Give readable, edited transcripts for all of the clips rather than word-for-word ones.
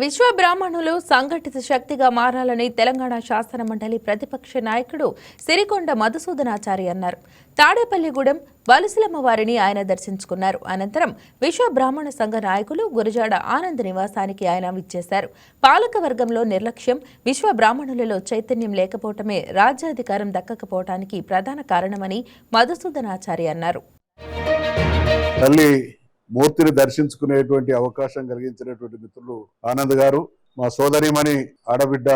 విశ్వ బ్రాహ్మణులు సంఘటిత శక్తిగా మారాలని తెలంగాణ శాసన మండలి ప్రతిపక్ష నాయకుడు సిరికొండ మధుసూదనాచారి అన్నారు. తాడేపల్లిగూడెం వలసలమ్మ వారిని ఆయన దర్శించుకున్నారు. అనంతరం విశ్వ బ్రాహ్మణ సంఘ నాయకులు గురజాడ ఆనంద్ నివాసానికి ఆయన విచ్చేశారు. పాలక వర్గంలో నిర్లక్ష్యం, విశ్వ బ్రాహ్మణులలో చైతన్యం లేకపోవటమే రాజ్యాధికారం దక్కకపోవటానికి ప్రధాన కారణమని మధుసూదనాచారి అన్నారు. మూర్తిని దర్శించుకునేటువంటి అవకాశం కలిగించినటువంటి మిత్రులు ఆనంద్ గారు, మా సోదరిమణి ఆడబిడ్డ,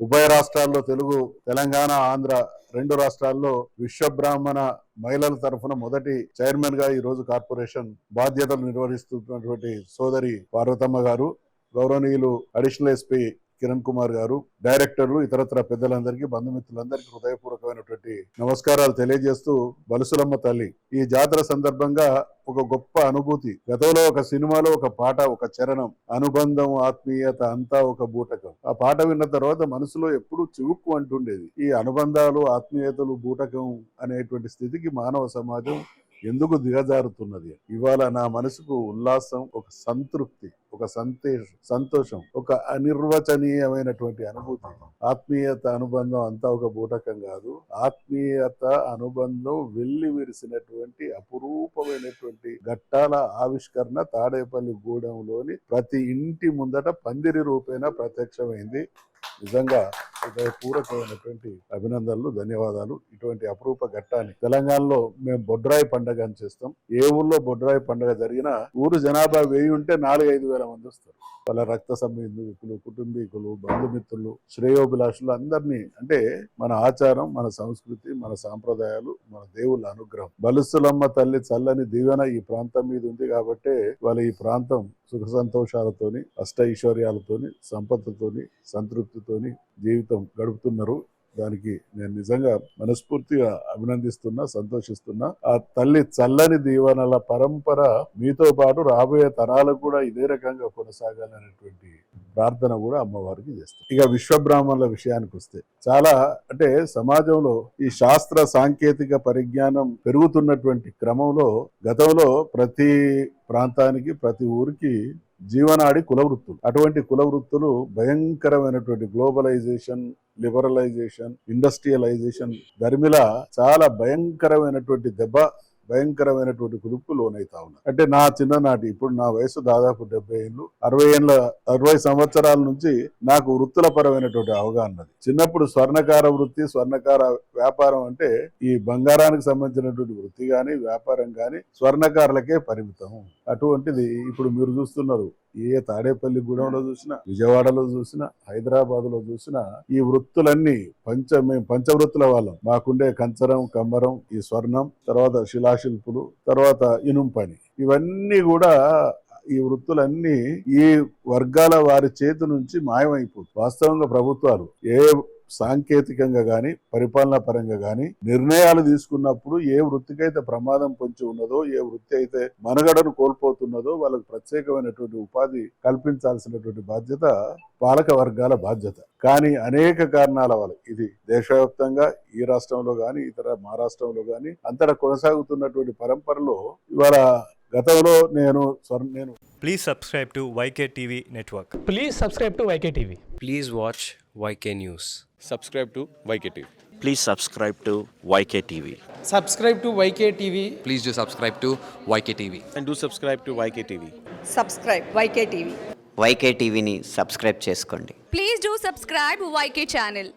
ఉభయ రాష్ట్రాల్లో తెలుగు, తెలంగాణ, ఆంధ్ర రెండు రాష్ట్రాల్లో విశ్వబ్రాహ్మణ మహిళల తరఫున మొదటి చైర్మన్ గా ఈ రోజు కార్పొరేషన్ బాధ్యతలు నిర్వహిస్తున్నటువంటి సోదరి పార్వతమ్మ గారు, గౌరవనీయులు అడిషనల్ ఎస్పీ కిరణ్ కుమార్ గారు, డైరెక్టర్లు, ఇతరత్ర పెద్దలందరికీ, బంధుమిత్రులందరికీ హృదయపూర్వకమైనటువంటి నమస్కారాలు తెలియజేస్తూ, బలుసులమ్మ తల్లి ఈ జాతర సందర్భంగా ఒక గొప్ప అనుభూతి. గతంలో ఒక సినిమాలో ఒక పాట, ఒక చరణం, అనుబంధం ఆత్మీయత అంతా ఒక బూటకం. ఆ పాట విన్న తర్వాత మనసులో ఎప్పుడూ చివుక్కు అంటుండేది. ఈ అనుబంధాలు, ఆత్మీయతలు బూటకం అనేటువంటి స్థితికి మానవ సమాజం ఎందుకు దిగజారుతున్నది? ఇవాళ నా మనసుకు ఉల్లాసం, ఒక సంతృప్తి, ఒక సంతోషం, ఒక అనిర్వచనీయమైనటువంటి అనుభూతి. ఆత్మీయత, అనుబంధం అంతా ఒక బూటకం కాదు. ఆత్మీయత, అనుబంధం వెళ్లి విరిసినటువంటి అపురూపమైనటువంటి ఘట్టాల ఆవిష్కరణ తాడేపల్లి గూడెంలోని ప్రతి ఇంటి ముందట పందిరి రూపేణ ప్రత్యక్షమైంది. నిజంగా హృదయపూర్వకమైనటువంటి అభినందనలు, ధన్యవాదాలు. ఇటువంటి అపురూప ఘట్టాన్ని తెలంగాణలో మేము బొడ్రాయి పండుగ అని చేస్తాం. ఏ ఊర్లో బొడ్రాయి పండుగ జరిగినా ఊరు జనాభా 1000 ఉంటే 4-5 వేల మంది వస్తారు. వాళ్ళ రక్త సంబంధికులు, కుటుంబీకులు, బంధుమిత్రులు, శ్రేయోభిలాషులు అందరినీ, అంటే మన ఆచారం, మన సంస్కృతి, మన సాంప్రదాయాలు, మన దేవుళ్ళ అనుగ్రహం, బలుసులమ్మ తల్లి చల్లని దీవెన ఈ ప్రాంతం మీద ఉంది. కాబట్టి వాళ్ళ ఈ ప్రాంతం సుఖ సంతోషాలతోని, అష్ట ఐశ్వర్యాలతోని, సంపదతోని, సంతృప్తితోని జీవితం గడుపుతున్నారు. దానికి నేను నిజంగా మనస్ఫూర్తిగా అభినందిస్తున్నా, సంతోషిస్తున్నా. ఆ తల్లి చల్లని దీవెనల పరంపర మీతో పాటు రాబోయే తరాలకు కూడా ఇదే రకంగా కొనసాగాలనేటువంటి ప్రార్థన కూడా అమ్మవారికి చేస్తాం. ఇక విశ్వబ్రాహ్మణుల విషయానికి వస్తే, చాలా అంటే సమాజంలో ఈ శాస్త్ర సాంకేతిక పరిజ్ఞానం పెరుగుతున్నటువంటి క్రమంలో గతంలో ప్రతి ప్రాంతానికి, ప్రతి ఊరికి జీవనాడి కులవృత్తులు. అటువంటి కులవృత్తులు భయంకరమైనటువంటి గ్లోబలైజేషన్, లిబరలైజేషన్, ఇండస్ట్రియలైజేషన్ ధర్మిల చాలా భయంకరమైనటువంటి దెబ్బ, భయంకరమైనటువంటి కుదుపుకు లోనైతా ఉన్నారు. అంటే నా చిన్ననాటి, ఇప్పుడు నా వయసు దాదాపు 70 ఏళ్ళు, 60 సంవత్సరాల నుంచి నాకు వృత్తుల పరమైనటువంటి అవగాహన. చిన్నప్పుడు స్వర్ణకార వృత్తి, స్వర్ణకార వ్యాపారం అంటే ఈ బంగారానికి సంబంధించినటువంటి వృత్తి కానీ, వ్యాపారం కానీ స్వర్ణకారులకే పరిమితం. అటువంటిది ఇప్పుడు మీరు చూస్తున్నారు. ఏ తాడేపల్లి గూడెంలో చూసినా, విజయవాడలో చూసినా, హైదరాబాద్ లో చూసినా ఈ వృత్తులన్నీ మేము పంచవృత్తుల వాళ్ళం. మాకుండే కంచరం, కమ్మరం, ఈ స్వర్ణం, తర్వాత శిలాశిల్పులు, తర్వాత ఇనుం పని, ఇవన్నీ కూడా ఈ వృత్తులన్నీ ఈ వర్గాల వారి చేతి నుంచి మాయమైపోతుంది. వాస్తవంగా ప్రభుత్వాలు ఏ సాంకేతికంగా గాని, పరిపాలనా పరంగా గాని నిర్ణయాలు తీసుకున్నప్పుడు ఏ వృత్తికైతే ప్రమాదం పొంచి ఉన్నదో, ఏ వృత్తి అయితే మనుగడను కోల్పోతున్నదో వాళ్ళకు ప్రత్యేకమైనటువంటి ఉపాధి కల్పించాల్సినటువంటి బాధ్యత పాలక వర్గాల బాధ్యత. కానీ అనేక కారణాల వల్ల ఇది దేశవ్యాప్తంగా, ఈ రాష్ట్రంలో గాని, ఇతర మహారాష్ట్రంలో గాని అంతటా కొనసాగుతున్నటువంటి పరంపరలో ఇవాళ గతంలో నేను Please subscribe to YK TV Network. Please subscribe to YK TV. Please watch YK News. Subscribe to YK TV. Please subscribe to YK TV. Subscribe to YK TV. Please do subscribe to YK TV. And do subscribe to YK TV. Subscribe YK TV. YK TVని subscribe చేసుకోండి. Please do subscribe YK channel.